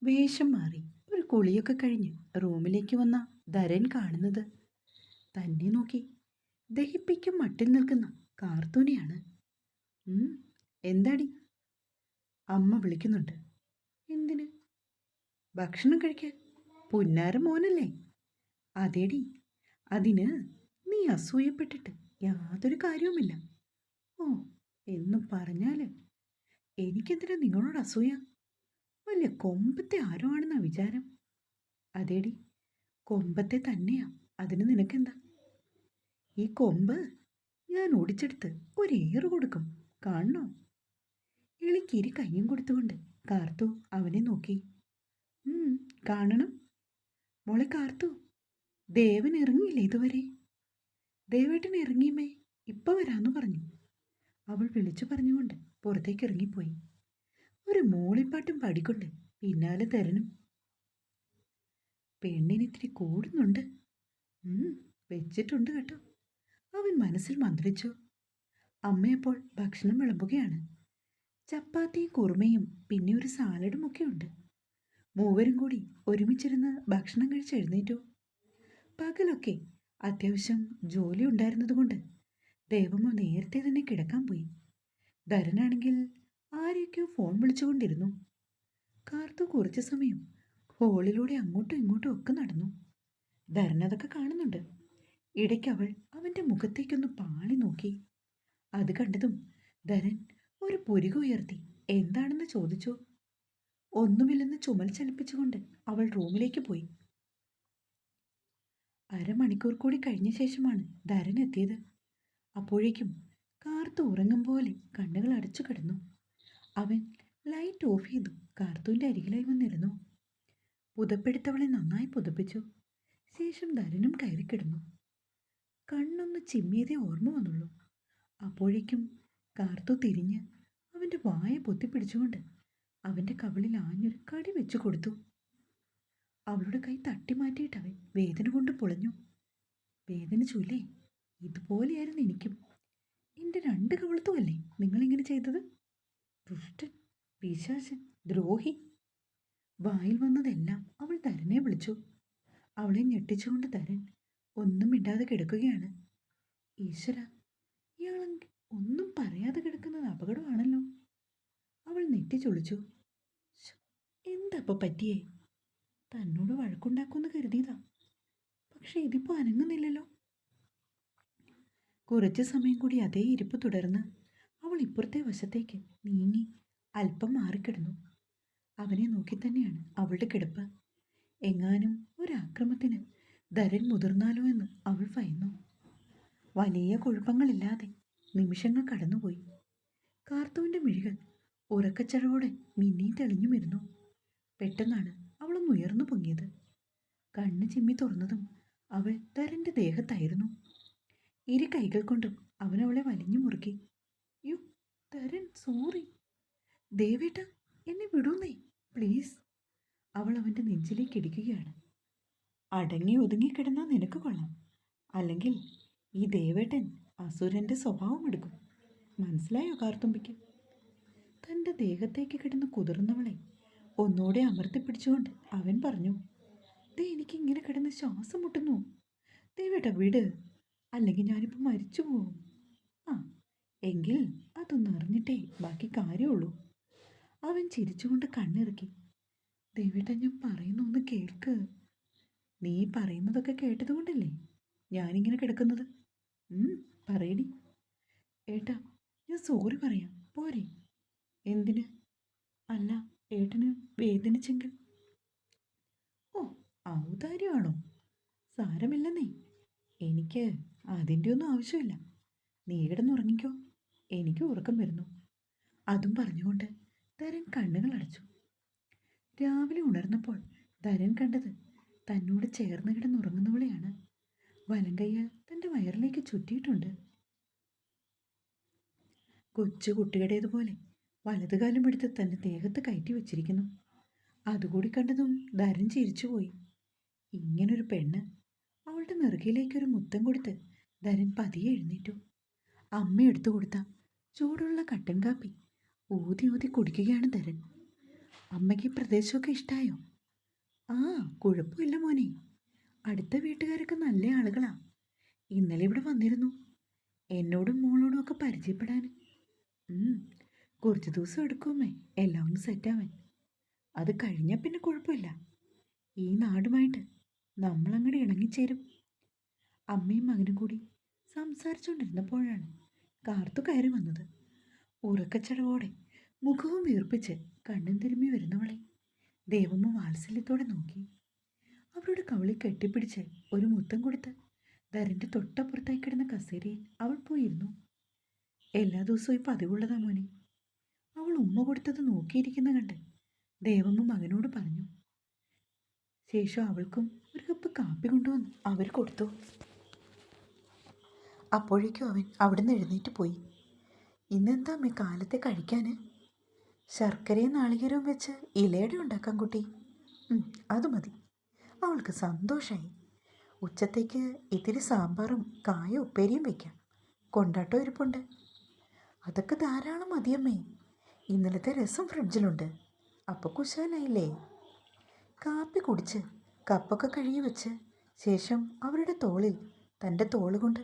വേഷം മാറി ഒരു കുളിയൊക്കെ കഴിഞ്ഞ് റൂമിലേക്ക് വന്ന ധരൻ കാണുന്നത് തന്നെ നോക്കി ദഹിപ്പിക്കും മട്ടിൽ നിൽക്കുന്ന കാർത്തൂനെയാണ്. ഉം, എന്താടി? അമ്മ വിളിക്കുന്നുണ്ട്. എന്തിന്? ഭക്ഷണം കഴിക്കാൻ. പുന്നാര മോനല്ലേ? അതേടി, അതിന് നീ അസൂയപ്പെട്ടിട്ട് യാതൊരു കാര്യവുമില്ല. ഓ, എന്ന് പറഞ്ഞാൽ എനിക്കെന്തിനാ നിങ്ങളോട് അസൂയ? വലിയ കൊമ്പത്തെ ആരോ ആണെന്നാ വിചാരം. അതേടി, കൊമ്പത്തെ തന്നെയാ. അതിന് നിനക്കെന്താ? ഈ കൊമ്പ് ഞാൻ ഒടിച്ചെടുത്ത് ഒരേറ് കൊടുക്കും, കാണണോ? എളിക്കിരി കയ്യും കൊടുത്തുകൊണ്ട് കാർത്തു അവനെ നോക്കി. കാണണം. മോളെ കാർത്തു, ദേവൻ ഇറങ്ങിയില്ലേ ഇതുവരെ? ദേവേട്ടൻ ഇറങ്ങിയമേ, ഇപ്പൊ വരാന്ന് പറഞ്ഞു. അവൾ വിളിച്ചു പറഞ്ഞുകൊണ്ട് പുറത്തേക്ക് ഇറങ്ങിപ്പോയി. ഒരു മൂളിപ്പാട്ടും പാടിക്കൊണ്ട് പിന്നാലെ തരനും. പെണ്ണിനിത്തിരി കൂടുന്നുണ്ട്. വെച്ചിട്ടുണ്ട് കേട്ടോ, അവൻ മനസ്സിൽ മന്ത്രിച്ചു. അമ്മയപ്പോൾ ഭക്ഷണം വിളമ്പുകയാണ്. ചപ്പാത്തിയും കുറുമയും പിന്നെ ഒരു സാലഡും ഒക്കെ ഉണ്ട്. മൂവരും കൂടി ഒരുമിച്ചിരുന്ന് ഭക്ഷണം കഴിച്ച് എഴുന്നേറ്റു. പകലൊക്കെ അത്യാവശ്യം ജോലി ഉണ്ടായിരുന്നതുകൊണ്ട് ദേവമ്മ നേരത്തെ തന്നെ കിടക്കാൻ പോയി. ധരനാണെങ്കിൽ ആരെയൊക്കെയോ ഫോൺ വിളിച്ചുകൊണ്ടിരുന്നു. കാർത്തു കുറച്ചു സമയം ഹോളിലൂടെ അങ്ങോട്ടും ഇങ്ങോട്ടും ഒക്കെ നടന്നു. ധരൻ അതൊക്കെ കാണുന്നുണ്ട്. ഇടയ്ക്ക് അവൾ അവൻ്റെ മുഖത്തേക്കൊന്ന് പാളി നോക്കി. അത് കണ്ടതും ധരൻ ഒരു പുരിക ഉയർത്തി എന്താണെന്ന് ചോദിച്ചു. ഒന്നുമില്ലെന്ന് ചുമൽ ചലിപ്പിച്ചുകൊണ്ട് അവൾ റൂമിലേക്ക് പോയി. അരമണിക്കൂർ കൂടി കഴിഞ്ഞ ശേഷമാണ് ധരൻ എത്തിയത്. അപ്പോഴേക്കും കാർത്തു ഉറങ്ങും പോലെ കണ്ണുകൾ അടച്ചു കിടന്നു. അവൻ ലൈറ്റ് ഓഫ് ചെയ്തു കാർത്തുവിൻ്റെ അരികിലായി വന്നിരുന്നു. പുതപ്പെടുത്തവളെ നന്നായി പുതപ്പിച്ചു. ശേഷം ധരനും കയറിക്കിടന്നു. കണ്ണൊന്ന് ചിമ്മിയതേ ഓർമ്മ വന്നുള്ളൂ. അപ്പോഴേക്കും കാർത്തു തിരിഞ്ഞ് അവൻ്റെ വായ പൊത്തിപ്പിടിച്ചുകൊണ്ട് അവൻ്റെ കവിളിൽ ആഞ്ഞൊരു കടി വെച്ചു കൊടുത്തു. അവളുടെ കൈ തട്ടി മാറ്റിയിട്ടവൻ വേദന കൊണ്ട് പൊളഞ്ഞു. വേദന ചൊല്ലേ, ഇതുപോലെയായിരുന്നു എനിക്കും. എൻ്റെ 2 കവിളത്തുമല്ലേ നിങ്ങളിങ്ങനെ ചെയ്തത്? ദുഷ്ടൻ, പിശാചൻ, ദ്രോഹി. വായിൽ വന്നതെല്ലാം അവൾ ധരനെ വിളിച്ചു. അവളെ ഞെട്ടിച്ചുകൊണ്ട് ധരൻ ഒന്നും മിണ്ടാതെ കിടക്കുകയാണ്. ഈശ്വര, ഇയാളെങ്കിൽ ഒന്നും പറയാതെ കിടക്കുന്നത് അപകടമാണല്ലോ. അവൾ നെറ്റി ചൊളിച്ചു. എന്താ പറ്റിയേ? തന്നോട് വഴക്കുണ്ടാക്കുമെന്ന് കരുതിയതാ, പക്ഷെ ഇതിപ്പോൾ അനങ്ങുന്നില്ലല്ലോ. കുറച്ചു സമയം കൂടി അതേ ഇരിപ്പ് തുടർന്ന് അവൾ ഇപ്പുറത്തെ വശത്തേക്ക് നീങ്ങി അല്പം മാറിക്കിടന്നു. അവനെ നോക്കി തന്നെയാണ് അവളുടെ കിടപ്പ്. എങ്ങാനും ഒരാക്രമത്തിന് ധരൻ മുതിർന്നാലോ എന്ന് അവൾ ഭയന്നു. വലിയ കുഴപ്പങ്ങളില്ലാതെ നിമിഷങ്ങൾ കടന്നുപോയി. കാർത്തുവിൻ്റെ മിഴികൾ ഉറക്കച്ചടവോടെ മിന്നി തെളിഞ്ഞു വരുന്നു. പെട്ടെന്നാണ് അവളൊന്ന് ഉയർന്നു പൊങ്ങിയത്. കണ്ണ് ചിമ്മി തുറന്നതും അവൾ ധരൻ്റെ ദേഹത്തായിരുന്നു. ഇരു കൈകൾ കൊണ്ടും അവൻ അവളെ വലിഞ്ഞു മുറുക്കി. U Dharan, sorry. ദേവേട്ട, എന്നെ വിടൂന്നേ, പ്ലീസ്. അവൾ അവൻ്റെ നെഞ്ചിലേക്ക് ഇടിക്കുകയാണ്. അടങ്ങി ഒതുങ്ങിക്കിടന്നാൽ നിനക്ക് കൊള്ളാം, അല്ലെങ്കിൽ ഈ ദേവേട്ടൻ അസുരൻ്റെ സ്വഭാവം എടുക്കും. മനസ്സിലായോ കാർത്തുമ്പിക്ക്? തൻ്റെ ദേഹത്തേക്ക് കിടന്ന് കുതിർന്നവളെ ഒന്നുകൂടെ അമർത്തിപ്പിടിച്ചുകൊണ്ട് അവൻ പറഞ്ഞു. ദേ, എനിക്കിങ്ങനെ കിടന്ന് ശ്വാസം മുട്ടുന്നു. ദേവേട്ട വിട്, അല്ലെങ്കിൽ ഞാനിപ്പോൾ മരിച്ചു പോവും. ആ, എങ്കിൽ അതൊന്ന് അറിഞ്ഞിട്ടേ ബാക്കി കാര്യമുള്ളൂ. അവൻ ചിരിച്ചുകൊണ്ട് കണ്ണിറുക്കി. ദേവേട്ട, ഞാൻ പറയുന്ന ഒന്ന് കേൾക്ക്. നീ പറയുന്നതൊക്കെ കേട്ടതുകൊണ്ടല്ലേ ഞാനിങ്ങനെ കിടക്കുന്നത്. പറയടി. ഏട്ടാ, ഞാൻ സോറി പറയാം, പോരെ? എന്തിന്? അല്ല, ഏട്ടന് വേദനിച്ചെങ്കിൽ. ഓ, ഔദാര്യമാണോ? സാരമില്ലെന്നേ, എനിക്ക് അതിൻ്റെ ഒന്നും ആവശ്യമില്ല. നീ കിടന്നുറങ്ങിക്കോ, എനിക്ക് ഉറക്കം വരുന്നു. അതും പറഞ്ഞുകൊണ്ട് ധരൻ കണ്ണുകൾ അടച്ചു. രാവിലെ ഉണർന്നപ്പോൾ ധരൻ കണ്ടത് തന്നോട് ചേർന്ന് കിടന്നുറങ്ങുന്നവളെയാണ്. വലങ്കയ്യാൽ തൻ്റെ വയറിലേക്ക് ചുറ്റിയിട്ടുണ്ട്. കൊച്ചു കുട്ടിയുടേതുപോലെ വലതുകാലം എടുത്ത് തൻ്റെ ദേഹത്ത് കയറ്റി വെച്ചിരിക്കുന്നു. അതുകൂടി കണ്ടതും ധരൻ ചിരിച്ചുപോയി. ഇങ്ങനൊരു പെണ്ണ്. അവളുടെ നെറുകയിലേക്കൊരു മുത്തം കൊടുത്ത് ധരൻ പതിയെ എഴുന്നേറ്റു. അമ്മ എടുത്തു കൊടുത്ത ചൂടുള്ള കട്ടൻ കാപ്പി ഊതി ഊതി കുടിക്കുകയാണ് ധരൻ. അമ്മയ്ക്ക് ഈ പ്രദേശമൊക്കെ ഇഷ്ടായോ? ആ, കുഴപ്പമില്ല മോനെ. അടുത്ത വീട്ടുകാരൊക്കെ നല്ല ആളുകളാ. ഇന്നലെ ഇവിടെ വന്നിരുന്നു. എന്നോടും മോളോടും ഒക്കെ പരിചയപ്പെടാൻ. ഉം, കുറച്ച് ദിവസം എടുക്കുമേ എല്ലാം ഒന്ന് സെറ്റാവാൻ. അത് കഴിഞ്ഞാൽ പിന്നെ കുഴപ്പമില്ല. ഈ നാടുമായിട്ട് നമ്മളങ്ങോട്ട് ഇണങ്ങിച്ചേരും. അമ്മയും മകനും കൂടി സംസാരിച്ചുകൊണ്ടിരുന്നപ്പോഴാണ് കാർത്തു കയറി വന്നത്. ഉറക്കച്ചടവോടെ മുഖവും വീർപ്പിച്ച് കണ്ണും തിരുമ്മി വരുന്നവളെ ദേവമ്മ വാത്സല്യത്തോടെ നോക്കി. അവളുടെ കവളിൽ കെട്ടിപ്പിടിച്ച് ഒരു മുത്തം കൊടുത്ത് ധരന്റെ തൊട്ടപ്പുറത്തായി കിടന്ന കസേരയിൽ അവൾ പോയിരുന്നു. എല്ലാ ദിവസവും ഈ പതിവുള്ളതാ മോനെ. അവൾ ഉമ്മ കൊടുത്തത് നോക്കിയിരിക്കുന്ന കണ്ട് ദേവമ്മ മകനോട് പറഞ്ഞു. ശേഷം അവൾക്കും ഒരു കപ്പ് കാപ്പി കൊണ്ടുവന്ന് അവർ കൊടുത്തു. അപ്പോഴേക്കും അവൻ അവിടുന്ന് എഴുന്നേറ്റ് പോയി. ഇന്നെന്താ അമ്മേ കാലത്തെ കഴിക്കാന്? ശർക്കരയും നാളികേരവും വെച്ച് ഇലയട ഉണ്ടാക്കാം കുട്ടി. അത് മതി. അവൾക്ക് സന്തോഷമായി. ഉച്ചത്തേക്ക് ഇത്തിരി സാമ്പാറും കായ ഉപ്പേരിയും വയ്ക്കാം. കൊണ്ടാട്ടോ ഇരിപ്പുണ്ട്. അതൊക്കെ ധാരാളം മതിയമ്മേ. ഇന്നലത്തെ രസം ഫ്രിഡ്ജിലുണ്ട്. അപ്പോൾ കുശാലായില്ലേ? കാപ്പി കുടിച്ച് കപ്പൊക്കെ കഴുകി വെച്ച് ശേഷം അവരുടെ തോളിൽ തൻ്റെ തോളുകൊണ്ട്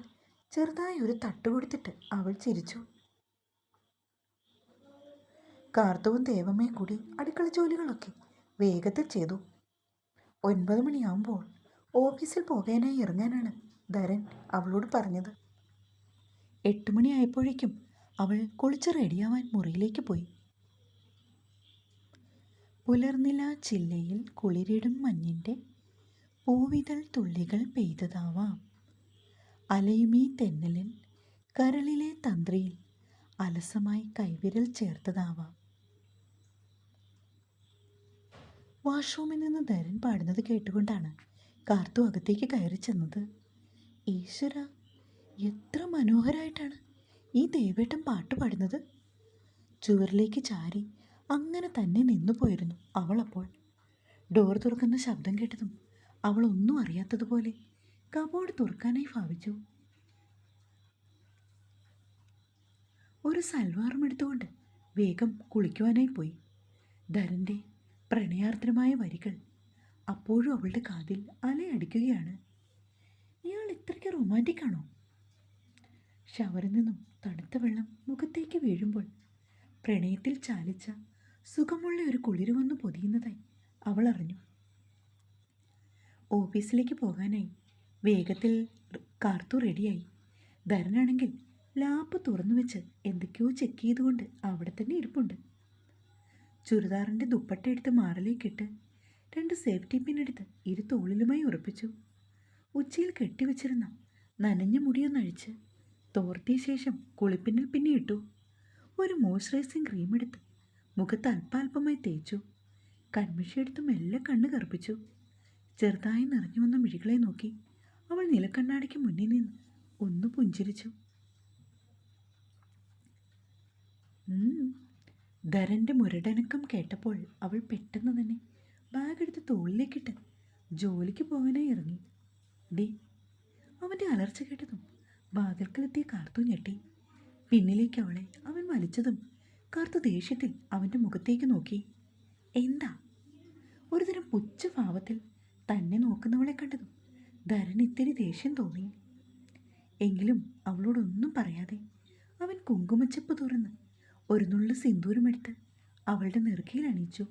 ചെറുതായി ഒരു തട്ട് കൊടുത്തിട്ട് അവൾ ചിരിച്ചു. കാർത്തവും ദേവമ്മയും കൂടി അടുക്കള ജോലികളൊക്കെ വേഗത്തിൽ ചെയ്തു. 9 മണിയാവുമ്പോൾ ഓഫീസിൽ പോകാനായി ഇറങ്ങാനാണ് ധരൻ അവളോട് പറഞ്ഞത്. 8 മണിയായപ്പോഴേക്കും അവൾ കുളിച്ച് റെഡിയാവാൻ മുറിയിലേക്ക് പോയി. പുലർനില ചില്ലയിൽ കുളിരിടും മഞ്ഞിൻ്റെ പൂവിതൾ തുള്ളികൾ പെയ്തതാവാം. അലയുമീ തെന്നലിൻ കരളിലെ തന്ത്രിയിൽ അലസമായി കൈവിരൽ ചേർത്തതാവാം. വാഷ്റൂമിൽ നിന്ന് ധരൻ പാടുന്നത് കേട്ടുകൊണ്ടാണ് കാർത്തു അകത്തേക്ക് കയറി ചെന്നത്. ഈശ്വര, എത്ര മനോഹരമായിട്ടാണ് ഈ ദേവേട്ടൻ പാട്ട് പാടുന്നത്. ചുവരിലേക്ക് ചാരി അങ്ങനെ തന്നെ നിന്നു പോയിരുന്നു അവൾ. അപ്പോൾ ഡോർ തുറക്കുന്ന ശബ്ദം കേട്ടതും അവൾ ഒന്നും അറിയാത്തതുപോലെ കബോർഡ് തുറക്കാനായി ഭാവിച്ചു. ഒരു സൽവാറും എടുത്തുകൊണ്ട് വേഗം കുളിക്കുവാനായി പോയി. ധരൻ്റെ പ്രണയാർദ്രമായ വരികൾ അപ്പോഴും അവളുടെ കാതിൽ അലയടിക്കുകയാണ്. ഇയാൾ ഇത്രയ്ക്ക് റൊമാൻറ്റിക് ആണോ? ഷവറിൽ നിന്നും തണുത്ത വെള്ളം മുഖത്തേക്ക് വീഴുമ്പോൾ പ്രണയത്തിൽ ചാലിച്ച സുഖമുള്ള ഒരു കുളിര് വന്ന് പൊതിയുന്നതായി അവൾ അറിഞ്ഞു. ഓഫീസിലേക്ക് പോകാനായി വേഗത്തിൽ കാർത്തു റെഡിയായി. ധരനാണെങ്കിൽ ലാപ്പ് തുറന്നു വെച്ച് എന്തൊക്കെയോ ചെക്ക് ചെയ്തുകൊണ്ട് അവിടെ തന്നെ ഇരിപ്പുണ്ട്. ചുരിദാറിൻ്റെ ദുപ്പട്ട എടുത്ത് മാറിലേക്കിട്ട് 2 സേഫ്റ്റി പിൻ എടുത്ത് ഇരു തോളിലുമായി ഉറപ്പിച്ചു. ഉച്ചയിൽ കെട്ടിവെച്ചിരുന്ന നനഞ്ഞ മുടിയൊന്നഴിച്ച് തോർത്തിയ ശേഷം കുളിപ്പിന്നിൽ പിന്നെ ഇട്ടു. ഒരു മോയ്സ്ചറൈസിങ് ക്രീം എടുത്ത് മുഖത്ത് അല്പാൽപമായി തേച്ചു. കൺമഷി എടുത്ത് മെല്ലെ കണ്ണ് കറുപ്പിച്ചു. ചെറുതായി നിറഞ്ഞു വന്ന മിഴികളെ നോക്കി അവൾ നിലക്കണ്ണാടിക്ക് മുന്നിൽ നിന്ന് ഒന്ന് പുഞ്ചിരിച്ചു. ധരൻ്റെ മുരടനക്കം കേട്ടപ്പോൾ അവൾ പെട്ടെന്ന് തന്നെ ബാഗ് എടുത്ത് തോളിലേക്കിട്ട് ജോലിക്ക് പോകാനായി ഇറങ്ങി. ഡേ, അവൻ്റെ അലർച്ച കേട്ടതും വാതിൽക്കലെത്തിയ കാർത്തു ഞെട്ടി. പിന്നിലേക്ക് അവളെ അവൻ വലിച്ചതും കാർത്തു ദേഷ്യത്തിൽ അവൻ്റെ മുഖത്തേക്ക് നോക്കി. എന്താ? ഒരുതരം പുച്ഛഭാവത്തിൽ തന്നെ നോക്കുന്നവളെ കണ്ടതും ധരൻ ഇത്തിരി ദേഷ്യം തോന്നി. എങ്കിലും അവളോടൊന്നും പറയാതെ അവൻ കുങ്കുമച്ചപ്പ് തുറന്ന് ഒരു നുള്ളു സിന്ദൂരമെടുത്ത് അവളുടെ നെറുകയിൽ അണിയിച്ചു.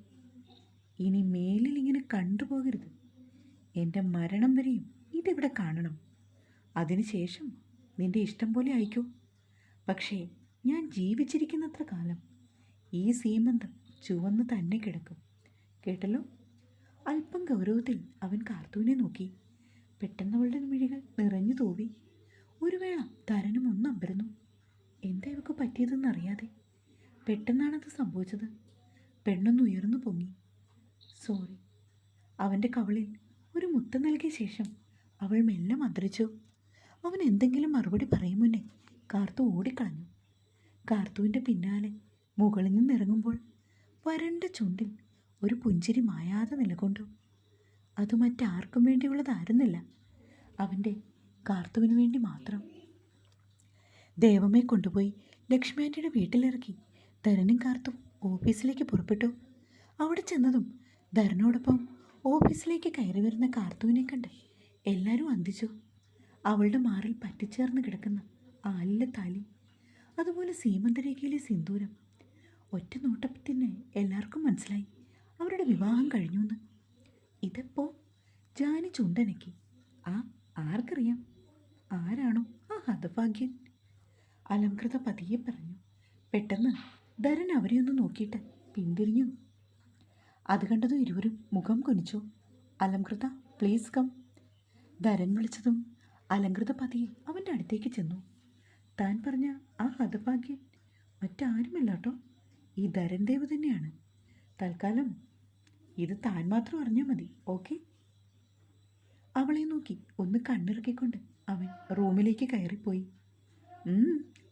ഇനി മേലിൽ ഇങ്ങനെ കണ്ടുപോകരുത്. എൻ്റെ മരണം വരെയും ഇതിവിടെ കാണണം. അതിനുശേഷം നിന്റെ ഇഷ്ടം പോലെ ആയിക്കോ. പക്ഷേ ഞാൻ ജീവിച്ചിരിക്കുന്നത്ര കാലം ഈ സീമന്തം ചുവന്ന് തന്നെ കിടക്കും. കേട്ടല്ലോ? അല്പം ഗൗരവത്തിൽ അവൻ കാർത്തൂനെ നോക്കി. പെട്ടെന്ന് അവളുടെ മിഴികൾ നിറഞ്ഞു തൂവി. ഒരു വേള ധരനും ഒന്ന് അമ്പരന്നു. എന്താ ഇവക്ക് പറ്റിയതെന്നറിയാതെ. പെട്ടെന്നാണത് സംഭവിച്ചത്. പെണ്ണൊന്ന് ഉയർന്നു പൊങ്ങി. സോറി. അവൻ്റെ കവളിൽ ഒരു മുത്തം നൽകിയ ശേഷം അവൾ മെല്ലെ മന്ത്രിച്ചു. അവൻ എന്തെങ്കിലും മറുപടി പറയും മുന്നേ കാർത്തു ഓടിക്കളഞ്ഞു. കാർത്തുവിൻ്റെ പിന്നാലെ മുകളിൽ നിന്നിറങ്ങുമ്പോൾ വരണ്ട ചുണ്ടിൽ ഒരു പുഞ്ചിരി മായാതെ നിലകൊണ്ടു. അത് മറ്റാർക്കും വേണ്ടിയുള്ളതായിരുന്നില്ല, അവൻ്റെ കാർത്തുവിന് വേണ്ടി മാത്രം. ദേവമ്മയെ കൊണ്ടുപോയി ലക്ഷ്മി ആൻറ്റിയുടെ വീട്ടിലിറക്കി ധരനും കാർത്തും ഓഫീസിലേക്ക് പുറപ്പെട്ടു. അവിടെ ചെന്നതും ധരനോടൊപ്പം ഓഫീസിലേക്ക് കയറി വരുന്ന കാർത്തുവിനെ കണ്ട് എല്ലാവരും അന്തിച്ചു. അവളുടെ മാറിൽ പറ്റിച്ചേർന്ന് കിടക്കുന്ന ആലിലെ താലി, അതുപോലെ സീമന്തരേഖയിലെ സിന്ദൂരം. ഒറ്റ നോട്ടത്തിന് എല്ലാവർക്കും മനസ്സിലായി അവരുടെ വിവാഹം കഴിഞ്ഞുവെന്ന്. ഇതെപ്പോ? ജാനി ചുണ്ടനക്കി. ആ, ആർക്കറിയാം ആരാണോ ആ ഹതഭാഗ്യൻ? അലംകൃത പതിയെ പറഞ്ഞു. പെട്ടെന്ന് ധരൻ അവരെ ഒന്ന് നോക്കിയിട്ട് പിന്തിരിഞ്ഞു. അത് കണ്ടതും ഇരുവരും മുഖം കുനിച്ചു. Alankrita, please come. ധരൻ വിളിച്ചതും അലംകൃത പതിയെ അവൻ്റെ അടുത്തേക്ക് ചെന്നു. താൻ പറഞ്ഞ ആ ഹതഭാഗ്യൻ മറ്റാരുമല്ല കേട്ടോ, ഈ ധരൻ ദേവ് തന്നെയാണ്. തൽക്കാലം ഇത് താൻ മാത്രം അറിഞ്ഞാൽ മതി, ഓക്കെ? അവളെ നോക്കി ഒന്ന് കണ്ണിറുക്കിക്കൊണ്ട് അവൻ റൂമിലേക്ക് കയറിപ്പോയി.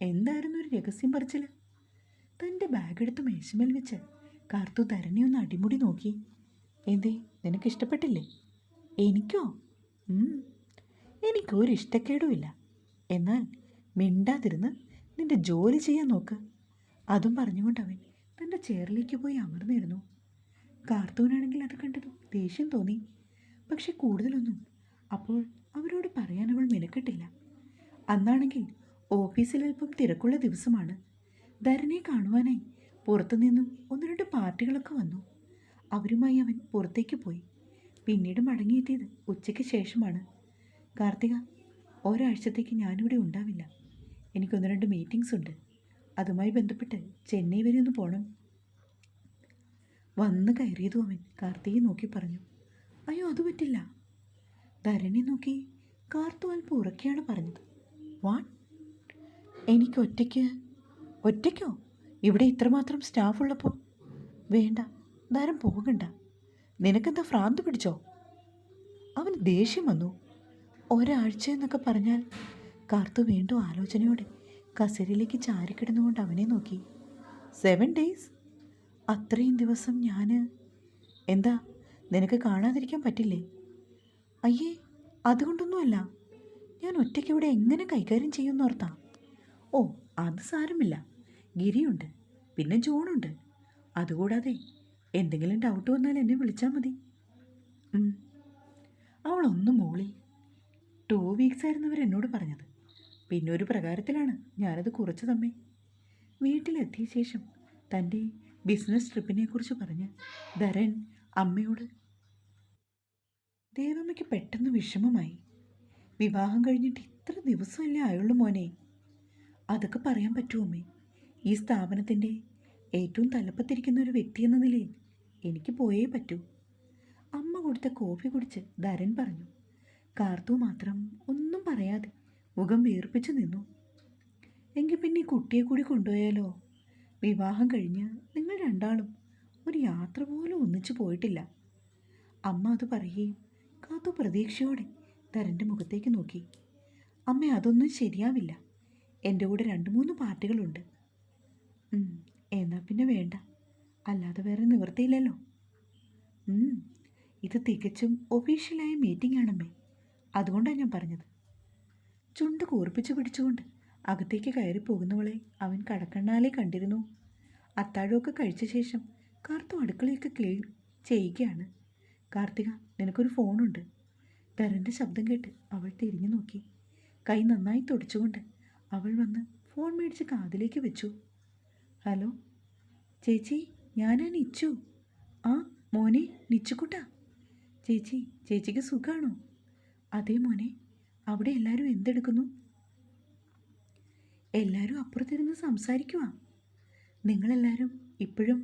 എന്തായിരുന്നു ഒരു രഹസ്യം പറിച്ചില്ല? തൻ്റെ ബാഗെടുത്ത് മേശമേൽ വെച്ച് കാർത്തു ധരനെ ഒന്ന് അടിമുടി നോക്കി. എന്തേ, നിനക്കിഷ്ടപ്പെട്ടില്ലേ? എനിക്കോ? എനിക്കൊരു ഇഷ്ടക്കേടുമില്ല. എന്നാൽ മിണ്ടാതിരുന്ന് നിന്റെ ജോലി ചെയ്യാൻ നോക്ക്. അതും പറഞ്ഞുകൊണ്ട് അവൻ തൻ്റെ ചെയറിലേക്ക് പോയി അമർന്നിരുന്നു. കാർത്തൂനാണെങ്കിൽ അത് കണ്ടതും ദേഷ്യം തോന്നി. പക്ഷെ കൂടുതലൊന്നും അപ്പോൾ അവരോട് പറയാൻ അവൾ മിനക്കെട്ടില്ല. അന്നാണെങ്കിൽ ഓഫീസിൽ അല്പം തിരക്കുള്ള ദിവസമാണ്. ധരനെ കാണുവാനായി പുറത്തുനിന്നും 1-2 പാർട്ടികളൊക്കെ വന്നു. അവരുമായി അവൻ പുറത്തേക്ക് പോയി. പിന്നീട് മടങ്ങിയെത്തിയത് ഉച്ചയ്ക്ക് ശേഷമാണ്. കാർത്തിക, ഒരാഴ്ചത്തേക്ക് ഞാനിവിടെ ഉണ്ടാവില്ല. എനിക്ക് 1-2 മീറ്റിംഗ്സ് ഉണ്ട്. അതുമായി ബന്ധപ്പെട്ട് ചെന്നൈ വരെ ഒന്ന് പോകണം. വന്ന് കയറിയതും അവൻ കാർത്തികയെ നോക്കി പറഞ്ഞു. അയ്യോ, അത് പറ്റില്ല. ധരനെ നോക്കി കാർത്തു അല്പം ഉറക്കെയാണ് പറഞ്ഞത്. വാട്ട്? എനിക്ക് ഒറ്റയ്ക്കോ? ഇവിടെ ഇത്രമാത്രം സ്റ്റാഫുള്ളപ്പോൾ? വേണ്ട, ധരം പോകണ്ട. നിനക്കെന്താ ഭ്രാന്ത് പിടിച്ചോ? അവന് ദേഷ്യം വന്നു. ഒരാഴ്ച എന്നൊക്കെ പറഞ്ഞാൽ. കാർത്തു വീണ്ടും ആലോചനയോടെ കസേരയിലേക്ക് ചാരിക്കിടന്നുകൊണ്ട് അവനെ നോക്കി. 7 days? അത്രയും ദിവസം ഞാൻ എന്താ, നിനക്ക് കാണാതിരിക്കാൻ പറ്റില്ലേ? അയ്യേ, അതുകൊണ്ടൊന്നുമല്ല. ഞാൻ ഒറ്റയ്ക്ക് ഇവിടെ എങ്ങനെ കൈകാര്യം ചെയ്യുമെന്നോർത്താ. ഓ, അത് സാരമില്ല. ഗിരിയുണ്ട്, പിന്നെ ജോണുണ്ട്. അതുകൂടാതെ എന്തെങ്കിലും ഡൗട്ട് വന്നാൽ എന്നെ വിളിച്ചാൽ മതി. അവളൊന്നും മൂളി. 2 weeks ആയിരുന്നവർ എന്നോട് പറഞ്ഞത്. പിന്നെ ഒരു പ്രകാരത്തിലാണ് ഞാനത് കുറച്ച് തമ്മേ. വീട്ടിലെത്തിയ ശേഷം തൻ്റെ ബിസിനസ് ട്രിപ്പിനെക്കുറിച്ച് പറഞ്ഞ് ധരൻ അമ്മയോട്. ദേവമ്മയ്ക്ക് പെട്ടെന്ന് വിഷമമായി. വിവാഹം കഴിഞ്ഞിട്ട് ഇത്ര ദിവസമല്ലേ ആയുള്ളൂ മോനെ. അതൊക്കെ പറയാൻ പറ്റുമോ അമ്മേ? ഈ സ്ഥാപനത്തിൻ്റെ ഏറ്റവും തലപ്പത്തിരിക്കുന്ന ഒരു വ്യക്തി എന്ന നിലയിൽ എനിക്ക് പോയേ പറ്റൂ. അമ്മ കൊടുത്ത കോഫി കുടിച്ച് ധരൻ പറഞ്ഞു. കാർത്തു മാത്രം ഒന്നും പറയാതെ മുഖം വീർപ്പിച്ചു നിന്നു. എങ്കിൽ പിന്നെ ഈ കുട്ടിയെ കൂടി കൊണ്ടുപോയാലോ? വിവാഹം കഴിഞ്ഞ് നിങ്ങൾ രണ്ടാളും ഒരു യാത്ര പോലും ഒന്നിച്ചു പോയിട്ടില്ല. അമ്മ അത് പറയുകയും കാത്തു പ്രതീക്ഷയോടെ ധരൻ്റെ മുഖത്തേക്ക് നോക്കി. അമ്മ, അതൊന്നും ശരിയാവില്ല. എൻ്റെ കൂടെ 2-3 പാർട്ടികളുണ്ട്. എന്നാൽ പിന്നെ വേണ്ട. അല്ലാതെ വേറെ നിവൃത്തിയില്ലല്ലോ. ഇത് തികച്ചും ഒഫീഷ്യലായ മീറ്റിംഗ് ആണമ്മേ. അതുകൊണ്ടാണ് ഞാൻ പറഞ്ഞത്. ചുണ്ട് കൂർപ്പിച്ച് പിടിച്ചുകൊണ്ട് അകത്തേക്ക് കയറി പോകുന്നവളെ അവൻ കടക്കണ്ണാലെ കണ്ടിരുന്നു. അത്താഴമൊക്കെ കഴിച്ച ശേഷം കാർത്തു അടുക്കളയൊക്കെ ക്ലീൻ ചെയ്യുകയാണ്. കാർത്തിക, നിനക്കൊരു ഫോണുണ്ട്. ധരൻ്റെ ശബ്ദം കേട്ട് അവൾ തിരിഞ്ഞു നോക്കി. കൈ നന്നായി തുടച്ചുകൊണ്ട് അവൾ വന്ന് ഫോൺ മേടിച്ച് കാതിലേക്ക് വെച്ചു. ഹലോ ചേച്ചി, ഞാനാ നിച്ചു. ആ മോനെ, നിച്ചുക്കുട്ടാ. ചേച്ചിക്ക് സുഖമാണോ? അതേ മോനെ. അവിടെ എല്ലാവരും എന്തെടുക്കുന്നു? എല്ലാവരും അപ്പുറത്തിരുന്ന് സംസാരിക്കുവാ. നിങ്ങളെല്ലാവരും ഇപ്പോഴും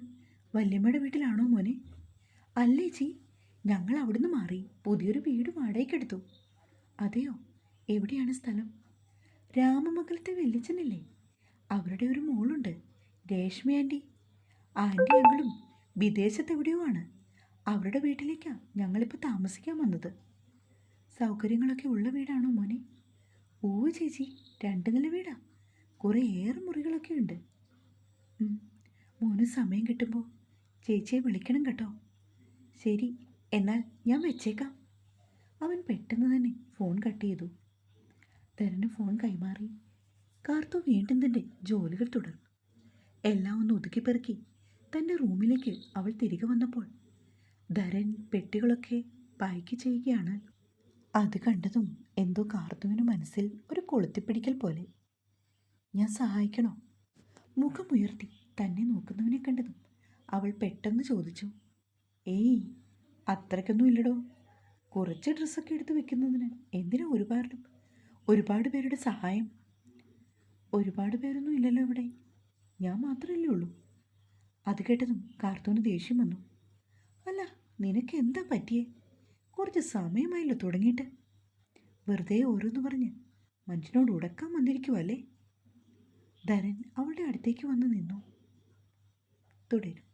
വല്യമ്മയുടെ വീട്ടിലാണോ മോനെ? അല്ലേ ചേച്ചി, ഞങ്ങൾ അവിടുന്ന് മാറി പുതിയൊരു വീട് വാടകയ്ക്കെടുത്തു. അതെയോ? എവിടെയാണ് സ്ഥലം? രാമമംഗലത്തെ വെല്ലിച്ചനില്ലേ, അവരുടെ ഒരു മോളുണ്ട്, രേഷ്മ ആൻറ്റി. ആൻറ്റി ഞങ്ങളും വിദേശത്തെവിടെയോ ആണ്. അവരുടെ വീട്ടിലേക്കാണ് ഞങ്ങളിപ്പോൾ താമസിക്കാൻ വന്നത്. സൗകര്യങ്ങളൊക്കെ ഉള്ള വീടാണോ മോനെ? ഓ ചേച്ചി, 2 നില വീടാ. കുറേ ഏറെ മുറികളൊക്കെ ഉണ്ട്. മോന് സമയം കിട്ടുമ്പോൾ ചേച്ചിയെ വിളിക്കണം കേട്ടോ. ശരി, എന്നാൽ ഞാൻ വെച്ചേക്കാം. അവൻ പെട്ടെന്ന് തന്നെ ഫോൺ കട്ട് ചെയ്തു. ധരന് ഫോൺ കൈമാറി കാർത്തു വീണ്ടും തൻ്റെ ജോലികൾ തുടർന്നു. എല്ലാം ഒന്ന് ഒതുക്കിപ്പെറുക്കി തൻ്റെ റൂമിലേക്ക് അവൾ തിരികെ വന്നപ്പോൾ ധരൻ പെട്ടികളൊക്കെ പായ്ക്ക് ചെയ്യുകയാണ്. അത് കണ്ടതും എന്തോ കാർത്തുവിന് മനസ്സിൽ ഒരു കൊളുത്തിപ്പിടിക്കൽ പോലെ. ഞാൻ സഹായിക്കണോ? മുഖമുയർത്തി തന്നെ നോക്കുന്നവനെ കണ്ടതും അവൾ പെട്ടെന്ന് ചോദിച്ചു. ഏയ്, അത്രയ്ക്കൊന്നും ഇല്ലടോ. കുറച്ച് ഡ്രസ്സൊക്കെ എടുത്ത് വെക്കുന്നതിന് എന്തിനാ ഒരുപാട് പേരുടെ സഹായം? ഒരുപാട് പേരൊന്നും ഇല്ലല്ലോ ഇവിടെ, ഞാൻ മാത്രമല്ലേ ഉള്ളൂ. അത് കേട്ടതും കാർത്തൂന് ദേഷ്യം വന്നു. അല്ല, നിനക്ക് എന്താ പറ്റിയേ? കുറച്ച് സമയമായല്ലോ തുടങ്ങിയിട്ട്. വെറുതെ ഓരോന്ന് പറഞ്ഞ് മനുഷ്യനോട് ഉടക്കാൻ വന്നിരിക്കുവല്ലേ? ധരൻ അവളുടെ അടുത്തേക്ക് വന്ന് നിന്നു. തുടരും.